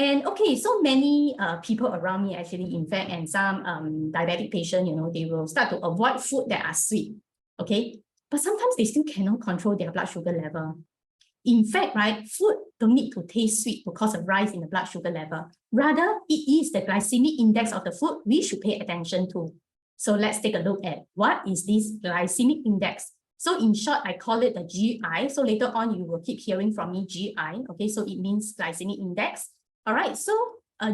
And okay, so many people around me actually, in fact, and some diabetic patient, they will start to avoid food that are sweet, okay? But sometimes they still cannot control their blood sugar level. In fact, right, food don't need to taste sweet to cause a rise in the blood sugar level. Rather, it is the glycemic index of the food we should pay attention to. So let's take a look at what is this glycemic index. So in short, I call it the GI. So later on, you will keep hearing from me GI. Okay, so it means glycemic index. All right, so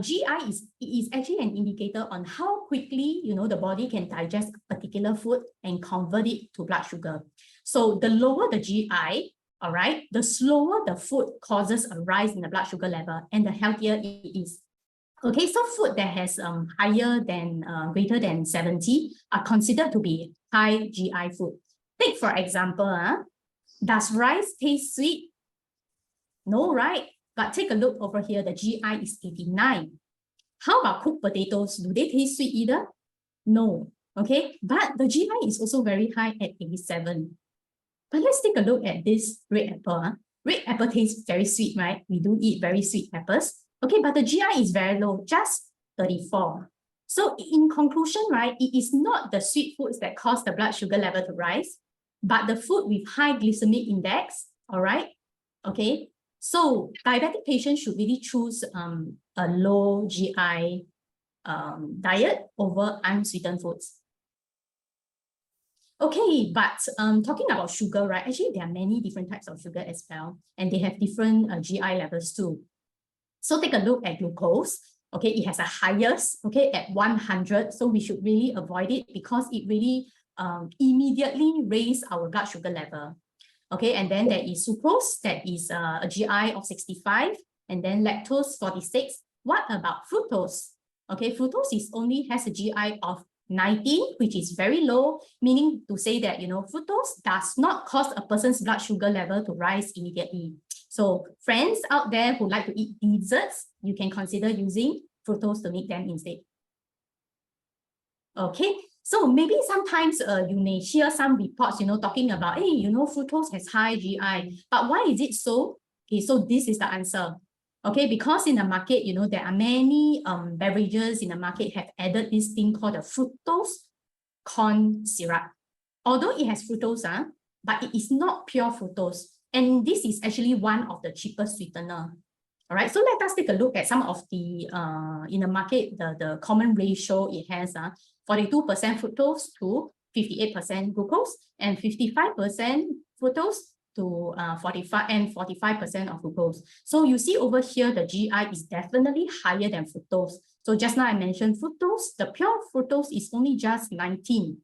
GI is actually an indicator on how quickly the body can digest a particular food and convert it to blood sugar. So the lower the GI, all right, the slower the food causes a rise in the blood sugar level and the healthier it is. Okay, so food that has greater than 70 are considered to be high GI food. Take for example, does rice taste sweet? No, right? But take a look over here, the GI is 89. How about cooked potatoes? Do they taste sweet either? No, okay? But the GI is also very high at 87. But let's take a look at this red apple. Red apple tastes very sweet, right? We do eat very sweet apples. Okay, but the GI is very low, just 34. So in conclusion, right, it is not the sweet foods that cause the blood sugar level to rise, but the food with high glycemic index, all right? Okay, so diabetic patients should really choose a low GI diet over unsweetened foods. Okay, but talking about sugar, right? Actually, there are many different types of sugar as well, and they have different GI levels too. So take a look at glucose. Okay, it has a highest, okay, at 100. So we should really avoid it because it really immediately raises our blood sugar level. Okay, and then there is sucrose, that is a GI of 65, and then lactose 46. What about fructose? Okay, fructose has a GI of 19, which is very low, meaning to say that, fructose does not cause a person's blood sugar level to rise immediately. So friends out there who like to eat desserts, you can consider using fructose to make them instead. Okay, so maybe sometimes you may hear some reports, talking about, hey, fructose has high GI, but why is it so? Okay, so this is the answer. Okay, because in the market, there are many beverages in the market have added this thing called the fructose corn syrup. Although it has fructose, but it is not pure fructose. And this is actually one of the cheapest sweetener. All right, so let us take a look at some of the, in the market, the common ratio it has, 42% fructose to 58% glucose, and 55% fructose to 45% of glucose. So you see over here, the GI is definitely higher than fructose. So just now I mentioned fructose, the pure fructose is only just 19.